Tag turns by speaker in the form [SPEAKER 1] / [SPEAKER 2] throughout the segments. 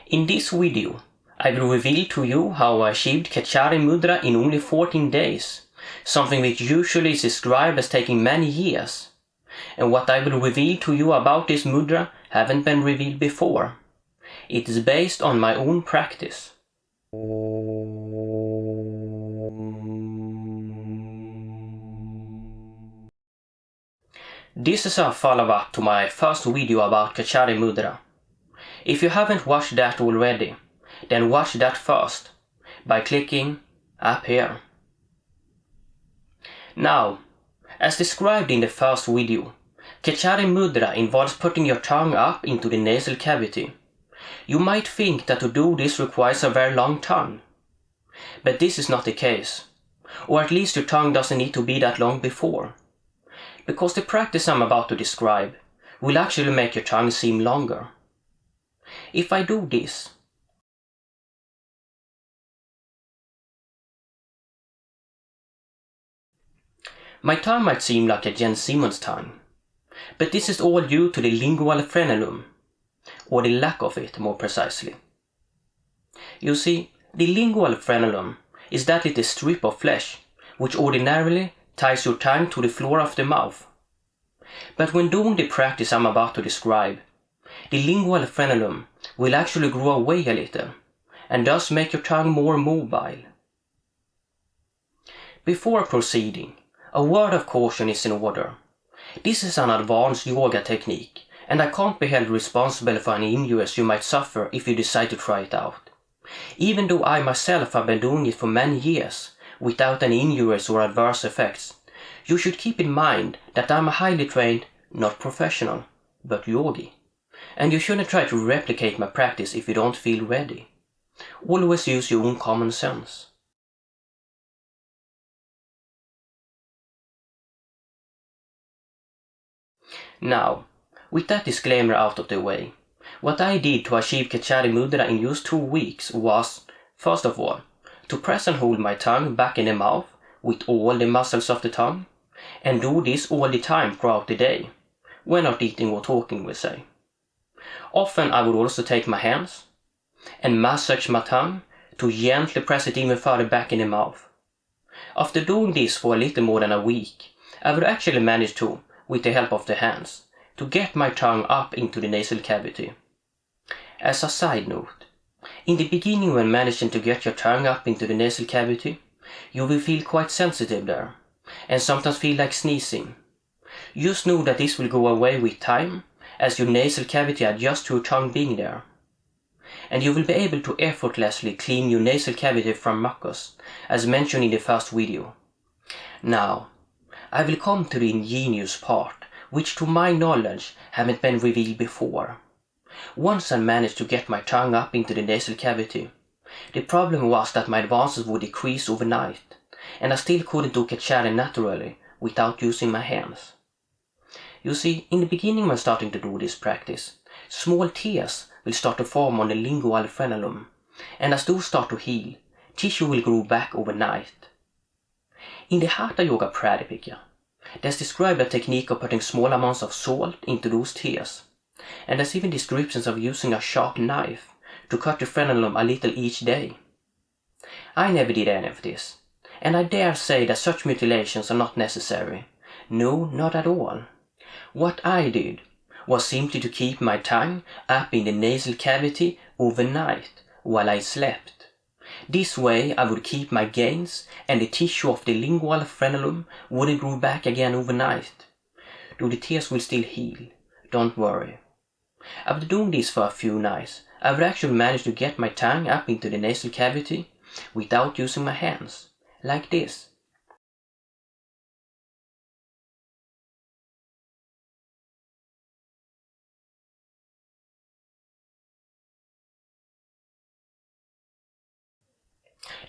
[SPEAKER 1] In this video, I will reveal to you how I achieved Khechari Mudra in only 14 days, something which usually is described as taking many years. And what I will reveal to you about this mudra haven't been revealed before. It is based on my own practice. This is a follow-up to my first video about Khechari Mudra. If you haven't watched that already, then watch that first by clicking up here. Now, as described in the first video, Khechari Mudra involves putting your tongue up into the nasal cavity. You might think that to do this requires a very long tongue, but this is not the case, or at least your tongue doesn't need to be that long before, because the practice I'm about to describe will actually make your tongue seem longer. If I do this, my tongue might seem like a Jens Simmons tongue, but this is all due to the lingual frenulum, or the lack of it more precisely. You see, the lingual frenulum is that little strip of flesh which ordinarily ties your tongue to the floor of the mouth. But when doing the practice I'm about to describe, the lingual frenulum will actually grow away a little, and thus make your tongue more mobile. Before proceeding, a word of caution is in order. This is an advanced yoga technique, and I can't be held responsible for any injuries you might suffer if you decide to try it out. Even though I myself have been doing it for many years, without any injuries or adverse effects, you should keep in mind that I'm a highly trained, not professional, but yogi. And you shouldn't try to replicate my practice if you don't feel ready. Always use your own common sense. Now, with that disclaimer out of the way, what I did to achieve Khechari Mudra in just 2 weeks was, first of all, to press and hold my tongue back in the mouth with all the muscles of the tongue, and do this all the time throughout the day, when not eating or talking, we say. Often I would also take my hands and massage my tongue to gently press it even further back in the mouth. After doing this for a little more than a week, I would actually manage to, with the help of the hands, to get my tongue up into the nasal cavity. As a side note, in the beginning when managing to get your tongue up into the nasal cavity, you will feel quite sensitive there, and sometimes feel like sneezing. Just know that this will go away with time, as your nasal cavity adjusts to your tongue being there. And you will be able to effortlessly clean your nasal cavity from mucus, as mentioned in the first video. Now, I will come to the ingenious part, which to my knowledge haven't been revealed before. Once I managed to get my tongue up into the nasal cavity, the problem was that my advances would decrease overnight, and I still couldn't do Khechari naturally without using my hands. You see, in the beginning when starting to do this practice, small tears will start to form on the lingual frenulum, and as those start to heal, tissue will grow back overnight. In the Hatha Yoga Pradipika, there's described a technique of putting small amounts of salt into those tears, and there's even descriptions of using a sharp knife to cut the frenulum a little each day. I never did any of this, and I dare say that such mutilations are not necessary. No, not at all. What I did was simply to keep my tongue up in the nasal cavity overnight while I slept. This way I would keep my gains and the tissue of the lingual frenulum wouldn't grow back again overnight. Though the tears will still heal, don't worry. After doing this for a few nights, I would actually manage to get my tongue up into the nasal cavity without using my hands, like this.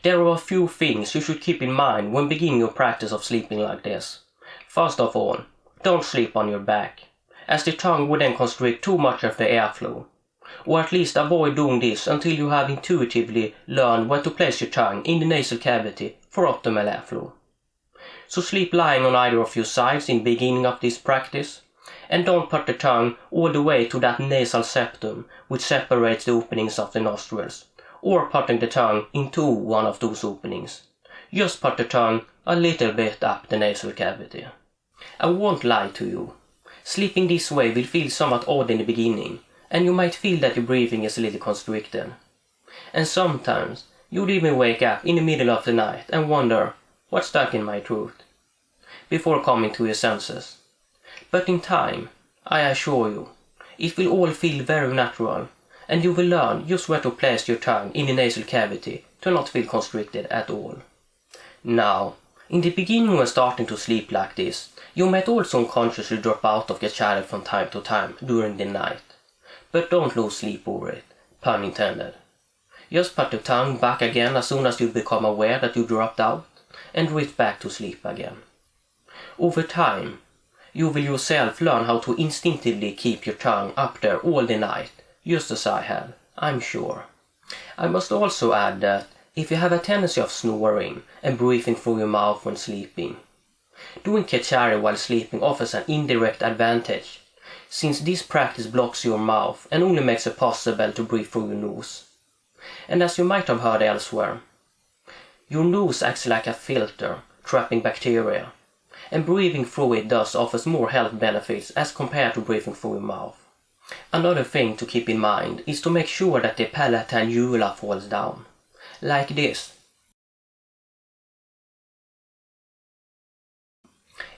[SPEAKER 1] There are a few things you should keep in mind when beginning your practice of sleeping like this. First of all, don't sleep on your back, as the tongue would then constrict too much of the airflow. Or at least avoid doing this until you have intuitively learned where to place your tongue in the nasal cavity for optimal airflow. So sleep lying on either of your sides in the beginning of this practice, And don't put the tongue all the way to that nasal septum which separates the openings of the nostrils, or putting the tongue into one of those openings. Just put the tongue a little bit up the nasal cavity. I won't lie to you. Sleeping this way will feel somewhat odd in the beginning, and you might feel that your breathing is a little constricted. And sometimes you'll even wake up in the middle of the night and wonder what's stuck in my throat, before coming to your senses. But in time, I assure you, it will all feel very natural, and you will learn just where to place your tongue in the nasal cavity to not feel constricted at all. Now, in the beginning when starting to sleep like this, you might also unconsciously drop out of Khechari from time to time during the night. But don't lose sleep over it, pun intended. Just put the tongue back again as soon as you become aware that you dropped out, and drift back to sleep again. Over time, you will yourself learn how to instinctively keep your tongue up there all the night, just as I have, I'm sure. I must also add that if you have a tendency of snoring and breathing through your mouth when sleeping, doing Khechari while sleeping offers an indirect advantage, since this practice blocks your mouth and only makes it possible to breathe through your nose. And as you might have heard elsewhere, your nose acts like a filter, trapping bacteria, and breathing through it thus offers more health benefits as compared to breathing through your mouth. Another thing to keep in mind is to make sure that the palatine uvula falls down, like this.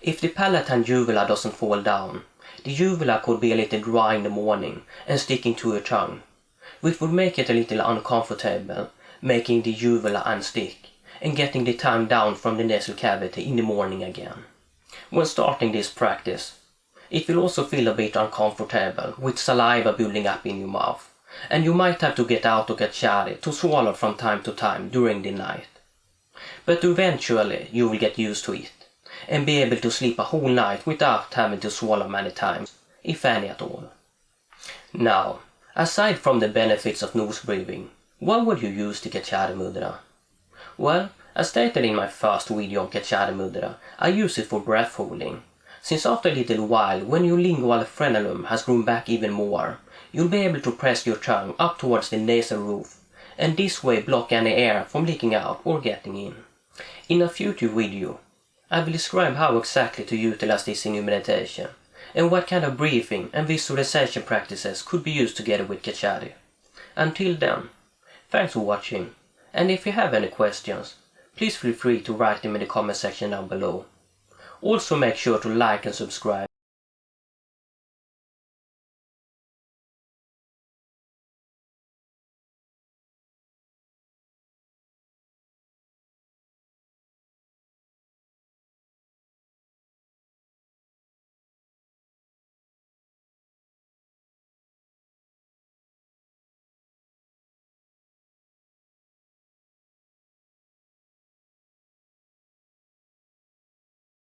[SPEAKER 1] If the palatine uvula doesn't fall down, the uvula could be a little dry in the morning and sticking to your tongue, which would make it a little uncomfortable, making the uvula unstick and getting the tongue down from the nasal cavity in the morning again. When starting this practice, it will also feel a bit uncomfortable with saliva building up in your mouth, and you might have to get out of Khechari to swallow from time to time during the night. But eventually you will get used to it, and be able to sleep a whole night without having to swallow many times, if any at all. Now, aside from the benefits of nose breathing, what would you use the Khechari Mudra? Well, as stated in my first video on Khechari Mudra, I use it for breath holding, since after a little while, when your lingual frenulum has grown back even more, you'll be able to press your tongue up towards the nasal roof, and this way block any air from leaking out or getting in. In a future video, I will describe how exactly to utilize this in your meditation, and what kind of breathing and visualization practices could be used together with Khechari. Until then, thanks for watching, and if you have any questions, please feel free to write them in the comment section down below. Also make sure to like and subscribe.